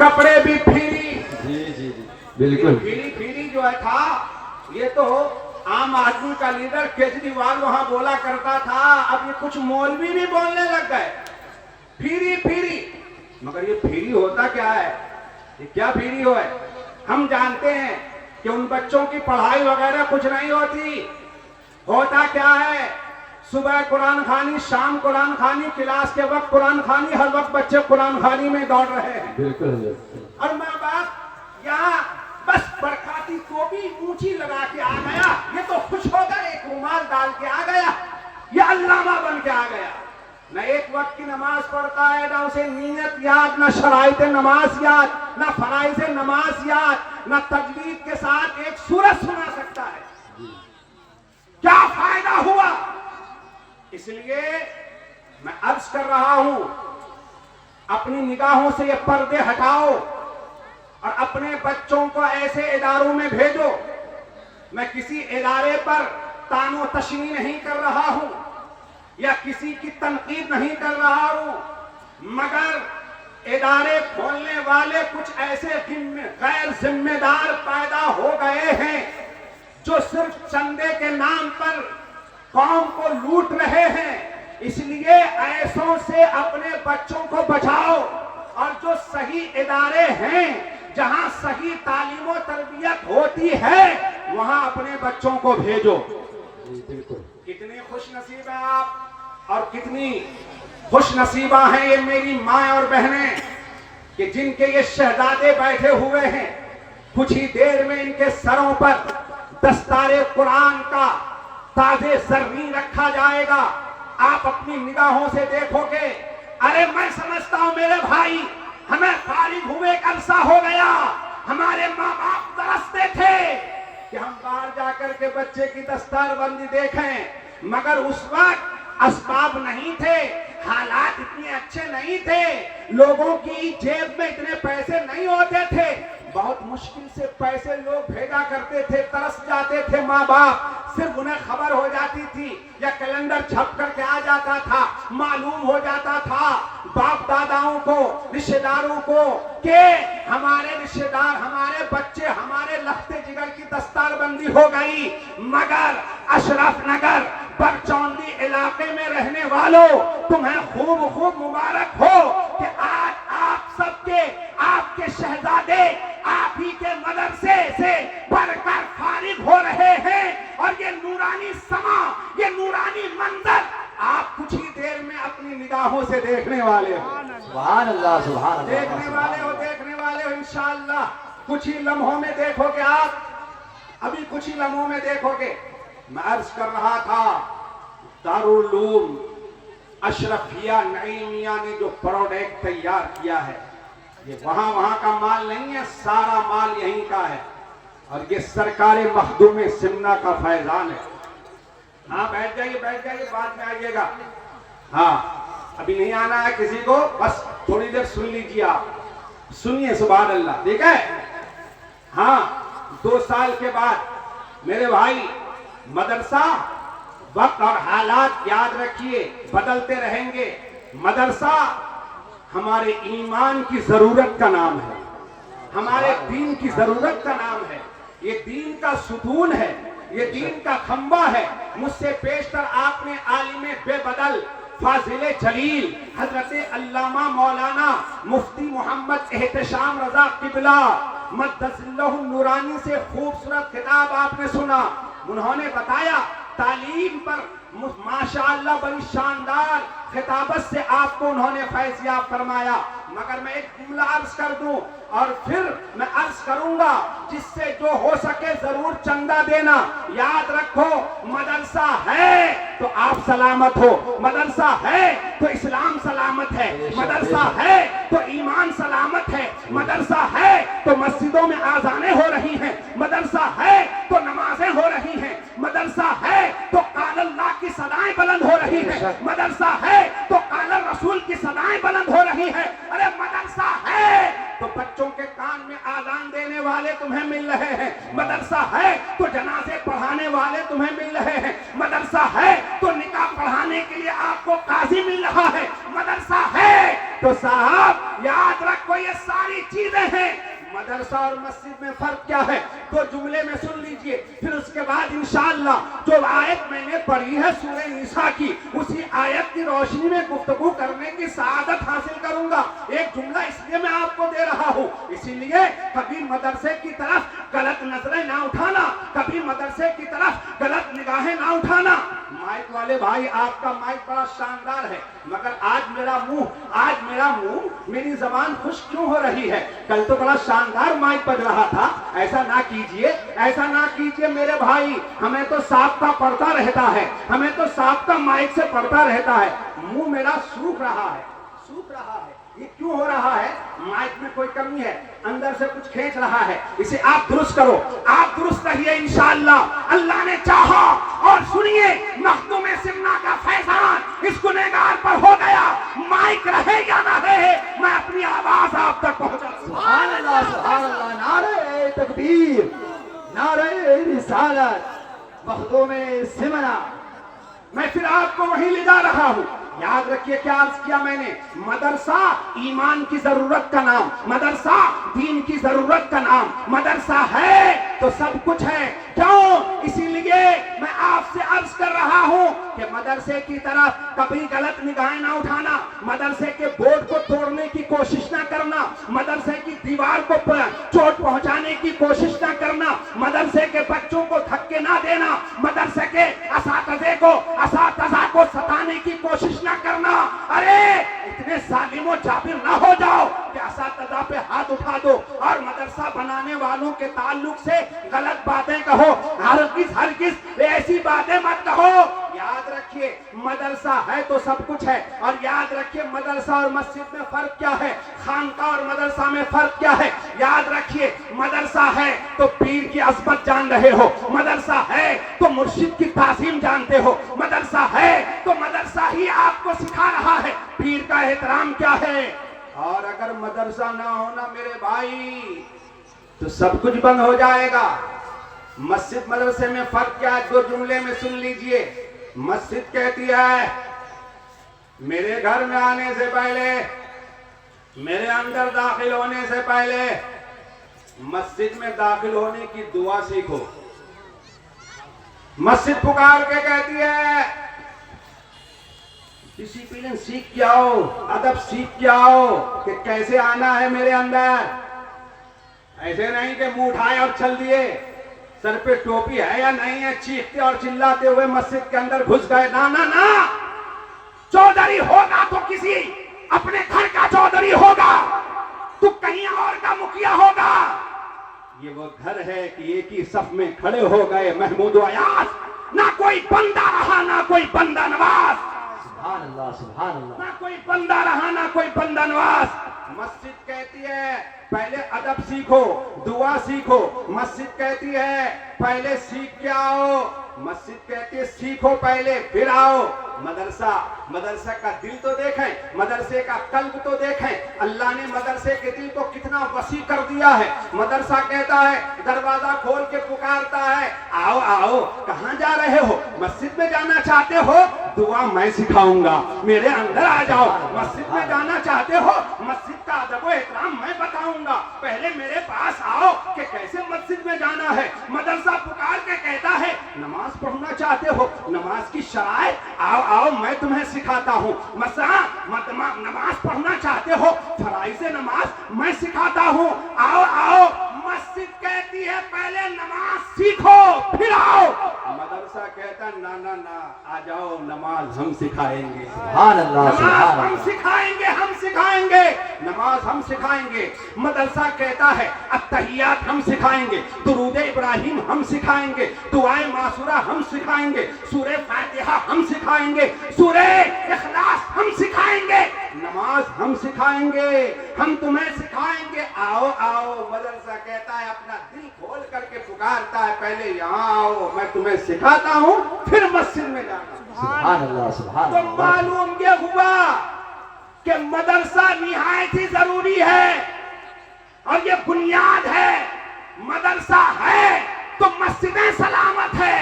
کپڑے بھی پھری. جی جی جی بالکل. پھری جو ہے تھا یہ تو عام آدمی کا لیڈر کیجریوال وہاں بولا کرتا تھا. اب یہ کچھ مولوی بھی بولنے لگ گئے پھری. مگر یہ پھری ہوتا کیا ہے؟ یہ کیا پھری ہو ہے؟ ہم جانتے ہیں کہ ان بچوں کی پڑھائی وغیرہ کچھ نہیں ہوتی. ہوتا کیا ہے؟ صبح قرآن خوانی، شام قرآن خوانی، کلاس کے وقت قرآن خوانی، ہر وقت بچے قرآن خوانی میں دوڑ رہے ہیں. بالکل. اور ماں باپ یہاں بس برکاتی ٹوپی اونچی لگا کے آ گیا، یہ تو خوش ہو گیا، ایک رومال ڈال کے آ گیا، یہ علامہ بن کے آ گیا. نہ ایک وقت کی نماز پڑھتا ہے، نہ اسے نیت یاد، نہ شرائط نماز یاد، نہ فرائض نماز یاد، نہ تجوید کے ساتھ ایک سورت سنا سکتا ہے. کیا فائدہ ہوا؟ اس لیے میں عرض کر رہا ہوں اپنی نگاہوں سے یہ پردے ہٹاؤ اور اپنے بچوں کو ایسے اداروں میں بھیجو. میں کسی ادارے پر طعن و تشنیع نہیں کر رہا ہوں یا کسی کی تنقید نہیں کر رہا ہوں، مگر ادارے کھولنے والے کچھ ایسے غیر ذمہ دار پیدا ہو گئے ہیں جو صرف چندے کے نام پر قوم کو لوٹ رہے ہیں. اس لیے ایسوں سے اپنے بچوں کو بچاؤ اور جو صحیح ادارے ہیں جہاں صحیح تعلیم و تربیت ہوتی ہے وہاں اپنے بچوں کو بھیجو. کتنی خوش نصیب ہیں آپ اور کتنی خوش نصیبہ ہیں یہ میری ماں اور بہنیں کہ جن کے یہ شہزادے بیٹھے ہوئے ہیں. کچھ ہی دیر میں ان کے سروں پر دستار قرآن کا تاج زرین رکھا جائے گا. آپ اپنی نگاہوں سے دیکھو گے. ارے میں سمجھتا ہوں میرے بھائی، ہمیں فارغ ہوئے ایک عرصہ ہو گیا. ہمارے ماں باپ ترستے تھے کہ ہم باہر جا کر کے بچے کی دستار بندی دیکھیں، مگر اس وقت اسباب نہیں تھے، حالات اتنے اچھے نہیں تھے، لوگوں کی جیب میں اتنے پیسے نہیں ہوتے تھے. بہت مشکل سے پیسے لوگ بھیجا کرتے تھے. ترس جاتے تھے ماں باپ، صرف انہیں خبر ہو جاتی تھی یا کیلنڈر چھپ کر کے آ جاتا تھا، معلوم ہو جاتا تھا باپ داداؤں کو، رشتہ داروں کو کہ ہمارے رشتہ دار، ہمارے بچے، ہمارے لخت جگر کی دستار بندی ہو گئی. مگر اشرف نگر برچوندی علاقے میں رہنے والوں، تمہیں خوب مبارک ہو کہ آج آپ سب کے، آپ کے شہزادے آپ ہی کے مدرسے سے پڑھ کر فارغ ہو رہے ہیں. اور یہ نورانی سما، یہ نورانی منظر آپ کچھ ہی دیر میں اپنی نگاہوں سے دیکھنے والے ہو. سبحان اللہ سبحان اللہ. دیکھنے والے ہو انشاءاللہ. کچھ ہی لمحوں میں دیکھو گے آپ، ابھی کچھ ہی لمحوں میں دیکھو گے. میں عرض کر رہا تھا دارالعلوم اشرفیہ نعیمیہ نے جو پروڈکٹ تیار کیا ہے یہ وہاں کا مال نہیں ہے، سارا مال یہیں کا ہے اور یہ سرکار مخدوم سمنا کا فیضان ہے. ہاں بیٹھ جائیے بعد میں آئیے گا. ہاں ابھی نہیں آنا ہے کسی کو، بس تھوڑی دیر سن لیجیے. آپ سنیے سبحان اللہ. ٹھیک ہے؟ ہاں 2 سال کے بعد میرے بھائی مدرسہ، وقت اور حالات یاد رکھیے بدلتے رہیں گے. مدرسہ ہمارے ایمان کی ضرورت کا نام ہے، ہمارے دین کی ضرورت کا نام ہے. یہ دین کا ستون ہے، یہ دین کا کھمبا ہے. مجھ سے پیشتر آپ نے عالم بے بدل فاضل جلیل حضرت علامہ مولانا مفتی محمد احتشام رضا قبلہ مقدس اللہ نورانی سے خوبصورت خطاب آپ نے سنا. انہوں نے بتایا تعلیم پر ماشاءاللہ بڑی شاندار خطابت سے آپ کو انہوں نے فیض یاب فرمایا. مگر میں ایک جملہ عرض کر دوں اور پھر میں عرض کروں گا، جس سے جو ہو سکے ضرور چندہ دینا. یاد رکھو مدرسہ ہے تو آپ سلامت ہو، مدرسہ ہے تو اسلام سلامت ہے، مدرسہ ہے تو ایمان سلامت ہے، مدرسہ ہے تو مسجدوں میں آذانیں ہو رہی ہیں، مدرسہ ہے تو نمازیں ہو رہی ہیں، مدرسہ ہے تو قال اللہ کی صدائیں بلند ہو رہی ہیں، مدرسہ ہے تو قال الرسول کی صدائیں بلند ہو رہی ہیں. ارے مدرسہ ہے تو بچوں کے کان میں آذان دینے والے تمہیں مل رہے ہیں، مدرسہ ہے تو جنازے پڑھانے والے تمہیں مل رہے ہیں، مدرسہ ہے تو نکاح پڑھانے کے لیے آپ کو قاضی مل رہا ہے، مدرسہ ہے تو साहब याद रखो ये सारी चीजें हैं। मदरसा और मस्जिद में फर्क क्या है तो जुमले में सुन लीजिए, फिर उसके बाद इंशाअल्लाह जो आयत मैंने पढ़ी है सूरह निसा की, उसी आयत की रोशनी में गुफ्तगू करने की सआदत हासिल करूंगा। एक जुमला इसलिए मैं आपको दे रहा हूं, इसीलिए कभी मदरसे की तरफ गलत नजरें ना उठाना, कभी मदरसे की तरफ गलत निगाहें ना उठाना। माइक वाले भाई आपका माइक बड़ा शानदार है, मगर आज मेरा मुंह मेरी जबान खुश क्यों हो रही है? कल तो बड़ा शानदार माइक बज रहा था। ऐसा ना कीजिए मेरे भाई, हमें तो साबका पड़ता रहता है, हमें तो साबका माइक से पड़ता रहता है। मुंह मेरा सूख रहा है। ये क्यों हो रहा है? माइक में कोई कमी है, अंदर से कुछ खींच रहा है, इसे आप दुरुस्त करो। आप दुरुस्त रहिए इंशाअल्लाह, अल्लाह ने चाहा। और सुनिए, मखदूम सिमना का फैजान इस गुनहगार पर हो गया। माइक रहे या ना रहे, मैं अपनी आवाज आप तक पहुंचा दूं। सुभान अल्लाह, सुभान अल्लाह। नारे तकबीर, नारे रिसालत, मखदूम सिमना। मैं फिर आपको वहीं ले जा रहा हूं। याद रखिए क्या अर्ज किया मैंने, मदरसा ईमान की जरूरत का नाम, मदरसा दीन की जरूरत का नाम। मदरसा है तो सब कुछ है। क्यों? इसीलिए मैं आपसे अर्ज कर रहा हूं कि मदरसे की तरफ कभी गलत निगाहें ना उठाना, मदरसे के बोर्ड को तोड़ने की कोशिश ना करना, मदरसे की दीवार को चोट पहुंचाने की कोशिश ना करना, मदरसे के बच्चों को धक्के ना देना, मदरसे के असातिज़े को सताने की कोशिश ना करना। अरे इतने जालिम जाबिर ना हो जाओ कि असातिज़ा पे हाथ उठा दो और मदरसा बनाने वालों के ताल्लुक से गलत बातें कहो। हरगिज़ ऐसी बातें मत कहो। याद रखिए मदरसा है तो सब कुछ है। और याद रखिए मदरसा और मस्जिद में फर्क क्या है, खानका और मदरसा में फर्क क्या है। याद रखिए मदरसा है तो पीर की अज़मत जान रहे हो, मदरसा है तो मुर्शिद की ताज़ीम जानते हो, मदरसा है तो मदरसा ही आपको सिखा रहा है पीर का एहतराम क्या है। और अगर मदरसा ना होना मेरे भाई तो सब कुछ बंद हो जाएगा। मस्जिद मदरसे में फर्क क्या है? दो जुमले में सुन लीजिए। मस्जिद कहती है मेरे घर में आने से पहले, मेरे अंदर दाखिल होने से पहले मस्जिद में दाखिल होने की दुआ सीखो। मस्जिद पुकार के कहती है डिसिप्लिन सीख के आओ, अदब सीख के आओ कि कैसे आना है मेरे अंदर। ऐसे नहीं कि मुंह उठाए और चल दिए, सर पे टोपी है या नहीं है, चीखते और चिल्लाते हुए मस्जिद के अंदर घुस गए। ना ना ना, चौधरी होगा तो किसी अपने घर का चौधरी होगा, तू कहीं और का मुखिया होगा। ये वो घर है कि एक ही सफ में खड़े हो गए महमूद अयाज। ना कोई बंदा रहा ना कोई बंदा नवाज। सुभान अल्लाह, सुभान अल्लाह। ना कोई बंदा रहा ना कोई बंदा नवाज। मस्जिद कहती है पहले अदब सीखो, दुआ सीखो। मस्जिद कहती है पहले सीख के आओ, मस्जिद कहती है सीखो पहले फिर आओ। मदरसा का दिल तो देखें, मदरसे का कल्ब तो देखें। अल्लाह ने मदरसे के दिल को कितना वसी कर दिया है। मदरसा कहता है, दरवाजा खोल के पुकारता है, आओ आओ। कहां जा रहे हो? मस्जिद में जाना चाहते हो? दुआ मैं सिखाऊंगा, मेरे अंदर आ जाओ। मस्जिद में जाना चाहते हो? मस्जिद का अदब व एहतराम मैं बताऊंगा, पहले मेरे पास आओ कि कैसे मस्जिद में जाना है। मदरसा पुकार के कहता है नमाज पढ़ना चाहते हो? नमाज की शराइत, आओ आओ मैं तुम्हें सिखाता हूँ। नमाज पढ़ना चाहते हो? फराइज़ नमाज मैं सिखाता हूँ, आओ आओ। मस्जिद कहती है पहले नमाज सीखो फिर आओ। मदरसा कहता है ना ना ना, आ जाओ नमाज हम सिखाएंगे। सुभान अल्लाह, नमाज सुभान हम अल्लाह। सिखाएंगे, हम सिखाएंगे, नमाज हम सिखाएंगे। मदरसा कहता है अत्तहियात हम सिखाएंगे, दुरूद इब्राहिम हम सिखाएंगे, दुआए मासूरा हम सिखाएंगे, सूरह फातिहा हम सिखाएंगे, सूरह इखलास हम सिखाएंगे, नमाज हम सिखाएंगे, हम तुम्हें सिखाएंगे। आओ आओ। मदरसा कहता है अपना दिल खोल करके पुकारता है पहले यहाँ आओ, मैं तुम्हें सिखाता हूँ फिर मस्जिद में जाना। सुभान अल्लाह, सुभान तो अल्लाह। मालूम ये हुआ कि मदरसा निहायत ही जरूरी है और ये बुनियाद है। मदरसा है तो मस्जिदें सलामत है।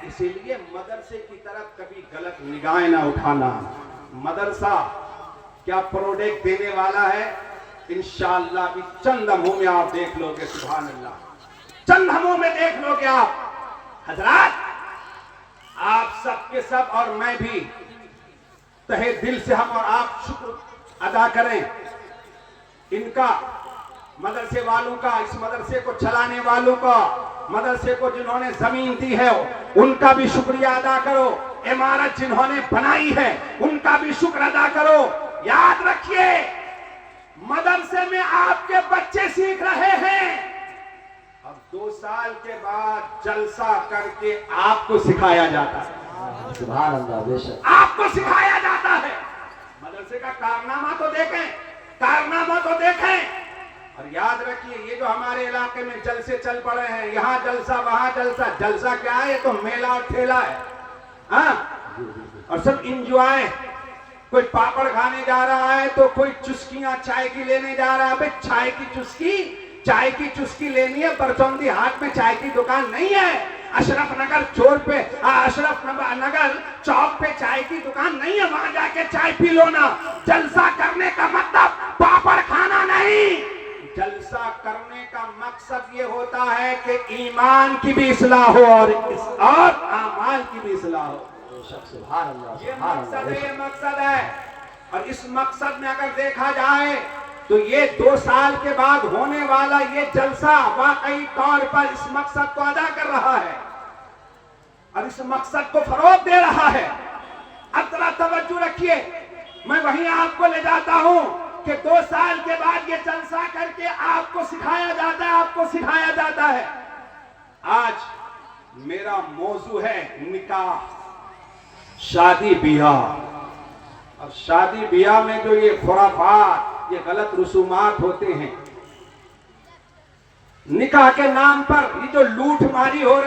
इसीलिए मदरसे की तरफ कभी गलत निगाहें ना उठाना। मदरसा क्या प्रोडक्ट देने वाला है, इंशाअल्लाह भी चंद लम्हों में आप देख लोगे। सुभान अल्लाह, चंद लम्हों में देख लोगे आप। हजरात, आप सबके सब और मैं भी तहे दिल से हम और आप शुक्र अदा करें इनका, मदरसे वालों का, इस मदरसे को चलाने वालों का, मदरसे को जिन्होंने जमीन दी है उनका भी शुक्रिया अदा करो, इमारत जिन्होंने बनाई है उनका भी शुक्र अदा करो। याद रखिए, मदरसे में आपके बच्चे सीख रहे हैं, अब 2 साल के बाद जलसा करके आपको सिखाया जाता है। सुभान अल्लाह, बेशक आपको सिखाया जाता है। मदरसे का कारनामा तो देखें, कारनामा तो देखें। और याद रखिए, ये जो हमारे इलाके में जलसे चल पड़े हैं, यहाँ जलसा वहां जलसा, जलसा क्या है, ये तो मेला और ठेला है। हाँ, और सब इंजॉय, कोई पापड़ खाने जा रहा है तो कोई चुस्कियां चाय की लेने जा रहा है। चाय की चुस्की लेनी है, बरचौंदी हाट में चाय की दुकान नहीं है। अशरफ नगर चौक पे चाय की दुकान नहीं है, वहां जाके चाय पी लो ना। जलसा करने का मतलब पापड़ खाना नहीं, जलसा करने का मकसद ये होता है कि ईमान की भी इस्लाह हो और आमाल की भी इस्लाह हो। सुभान अल्लाह, ये सुभान मकसद अल्लाह, है, ये मकसद है। और इस मकसद में अगर देखा जाए तो ये 2 साल के बाद होने वाला ये जलसा वाकई तौर पर इस मकसद को अदा कर रहा है और इस मकसद को फरोग दे रहा है। अब जरा तवज्जो रखिए, मैं वहीं आपको ले जाता हूं कि 2 साल के बाद ये जलसा करके आपको सिखाया जाता है, आपको सिखाया जाता है। आज मेरा मौजू है निकाह, शादी ब्याह। और शादी ब्याह में जो ये खुराफात, ये गलत रसूमात होते हैं, निकाह के नाम पर ये जो लूट मारी हो रही